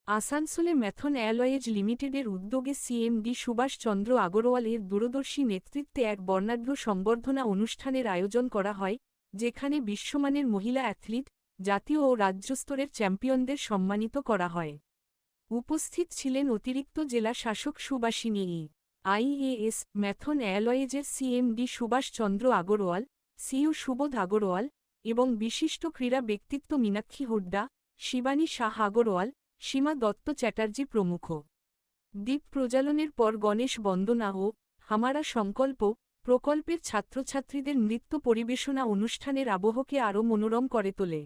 আসানসোলে ম্যাথন অ্যালয়েজ লিমিটেডের উদ্যোগে সিএমডি সুভাষ চন্দ্র আগরওয়ালের দূরদর্শী নেতৃত্বে এক বর্ণাঢ্য সংবর্ধনা অনুষ্ঠানের আয়োজন করা হয়, যেখানে বিশ্বমানের মহিলা অ্যাথলিট, জাতীয় ও রাজ্যস্তরের চ্যাম্পিয়নদের সম্মানিত করা হয়। উপস্থিত ছিলেন অতিরিক্ত জেলা শাসক সুভাষিনী আইএএস, ম্যাথন অ্যালয়েজের সিএমডি সুভাষ চন্দ্র আগরওয়াল, সিইও সুবোধ আগরওয়াল এবং বিশিষ্ট ক্রীড়া ব্যক্তিত্ব মীনাক্ষী হুড্ডা, শিবানী শাহ আগরওয়াল, সীমা দত্ত চ্যাটার্জি প্রমুখ। দ্বীপ প্রজ্বালনের পর গণেশ বন্দনা ও হামারা সংকল্প প্রকল্পের ছাত্রছাত্রীদের নৃত্য পরিবেশনা অনুষ্ঠানের আবহকে আরও মনোরম করে তোলে।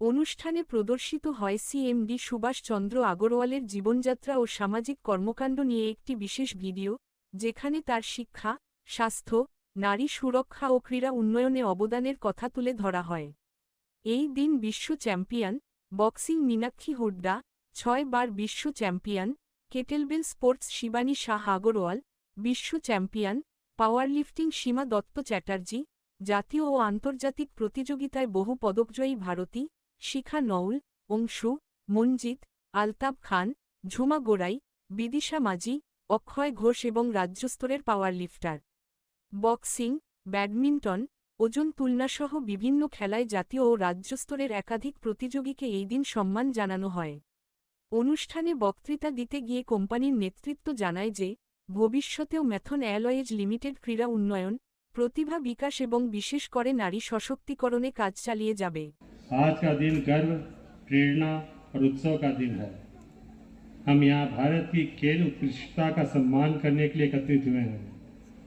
অনুষ্ঠানে প্রদর্শিত হয় সিএমডি সুভাষ চন্দ্র আগরওয়ালের জীবনযাত্রা ও সামাজিক কর্মকাণ্ড নিয়ে একটি বিশেষ ভিডিও, যেখানে তার শিক্ষা, স্বাস্থ্য, নারী সুরক্ষা ও ক্রীড়া উন্নয়নে অবদানের কথা তুলে ধরা হয়। এই দিন বিশ্ব চ্যাম্পিয়ন বক্সিং মীনাক্ষী হুড্ডা, 6 বার বিশ্ব চ্যাম্পিয়ন কেটেলবেল স্পোর্টস শিবানী শাহ আগরওয়াল, বিশ্ব চ্যাম্পিয়ন পাওয়ারলিফটিং সীমা দত্ত চ্যাটার্জি, জাতীয় ও আন্তর্জাতিক প্রতিযোগিতায় বহু পদকজয়ী ভারতী শিখা নউল, অংশু, মনজিত, আলতাব খান, ঝুমা গোড়াই, বিদিশা মাঝি, অক্ষয় ঘোষ এবং রাজ্যস্তরের পাওয়ারলিফটার, বক্সিং, ব্যাডমিন্টন, ওজন তুলনাসহ বিভিন্ন খেলায় জাতীয় ও রাজ্যস্তরের একাধিক প্রতিযোগীকে এই দিন সম্মান জানানো হয়। অনুষ্ঠানে বক্তৃতা দিতে গিয়ে কোম্পানির নেতৃত্ব জানায় যে, ভবিষ্যতেও ম্যাথন অ্যালয়েজ লিমিটেড ক্রীড়া উন্নয়ন, প্রতিভা বিকাশ এবং বিশেষ করে নারী সশক্তিকরণে কাজ চালিয়ে যাবে। आज का दिन गर्व, प्रेरणा और उत्सव का दिन है। हम यहाँ भारत की खेल उत्कृष्टता का सम्मान करने के लिए एकत्रित हुए हैं।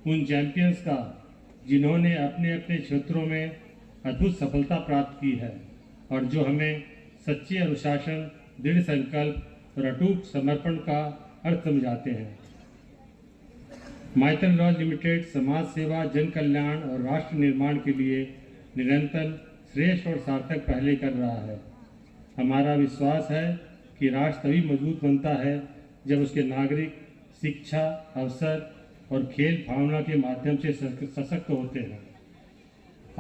उन चैंपियंस का जिन्होंने अपने अपने क्षेत्रों में अद्भुत सफलता प्राप्त की है और जो हमें सच्चे अनुशासन, दृढ़ संकल्प और अटूट समर्पण का अर्थ समझाते हैं। मैथन लॉज लिमिटेड समाज सेवा, जन कल्याण और राष्ट्र निर्माण के लिए निरंतर श्रेष्ठ और सार्थक पहले कर रहा है। हमारा विश्वास है कि राष्ट्र तभी मजबूत बनता है जब उसके नागरिक शिक्षा, अवसर और खेल भावना के माध्यम से सशक्त होते हैं।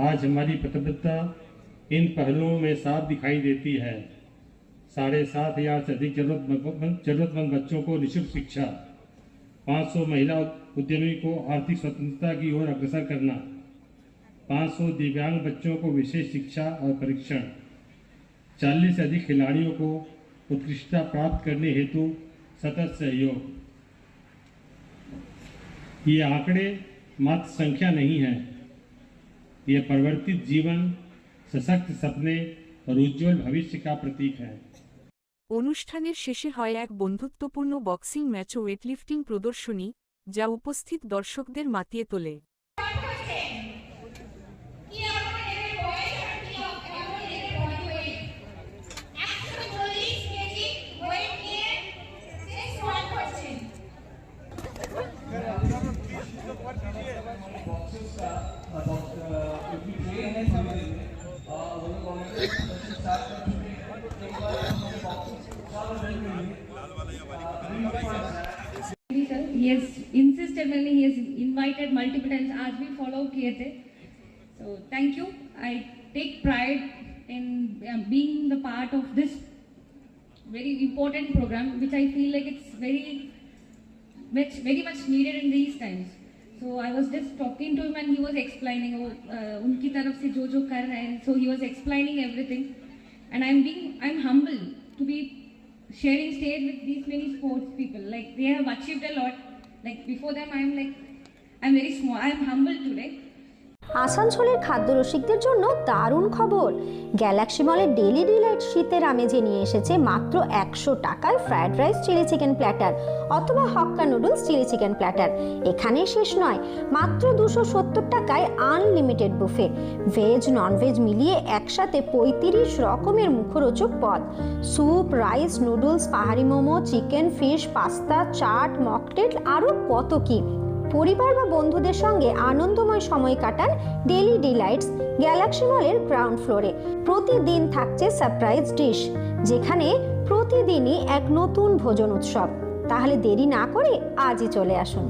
आज हमारी प्रतिबद्धता इन पहलुओं में साफ दिखाई देती है। 7,500 से अधिक जरूरतमंद बच्चों को निःशुल्क शिक्षा, 500 महिला उद्यमी को आर्थिक स्वतंत्रता की ओर अग्रसर करना, 500 दिव्यांग बच्चों को विशेष शिक्षा और परीक्षण, 40 से अधिक खिलाड़ियों को उत्कृष्टता प्राप्त करने हेतु सतत सहयोग। ये आंकड़े मात्र संख्या नहीं है, ये परिवर्तित जीवन, सशक्त सपने और उज्जवल भविष्य का प्रतीक है। অনুষ্ঠানের শেষে হয় এক বন্ধুত্বপূর্ণ বক্সিং ম্যাচ ও ওয়েটলিফটিং প্রদর্শনী, যা উপস্থিত দর্শকদের মাতিয়ে তোলে। He has insisted when he has invited multiple times. आज भी follow किए थे. So thank you. I take pride in being the part of this very important program, which I feel like it's very much needed in these times. So I was just talking to him and he was explaining उनकी तरफ से जो कर रहे हैं. So he was explaining everything, and I'm humble to be sharing stage with these many sports people. Like they have achieved a lot. Like before them, I'm very small. I'm humble today. আসানসোলের খাদ্যরসিকদের জন্য দারুণ খবর। Galaxy মলের daily Deloitte শীতের আমেজে নিয়ে এসেছে মাত্র 100 টাকায় fried rice chilli chicken platter অথবা Hakka noodles chilli chicken platter. এখানেই শেষ নয়, মাত্র 270 টাকায় আনলিমিটেড বুফে, ভেজ ননভেজ মিলিয়ে একসাথে 35 রকমের মুখরোচক পদ, স্যুপ, রাইস, নুডলস, পাহাড়ি momo, chicken, fish, pasta, chaat, mocktail, আরও কত কি। পরিবার বা বন্ধুদের সঙ্গে আনন্দময় সময় কাটান ডেলি ডিলাইটস গ্যালাক্সি মলের গ্রাউন্ড ফ্লোরে। প্রতিদিন থাকছে সারপ্রাইজ ডিশ, যেখানে প্রতিদিনই এক নতুন ভোজন উৎসব। তাহলে দেরি না করে আজই চলে আসুন।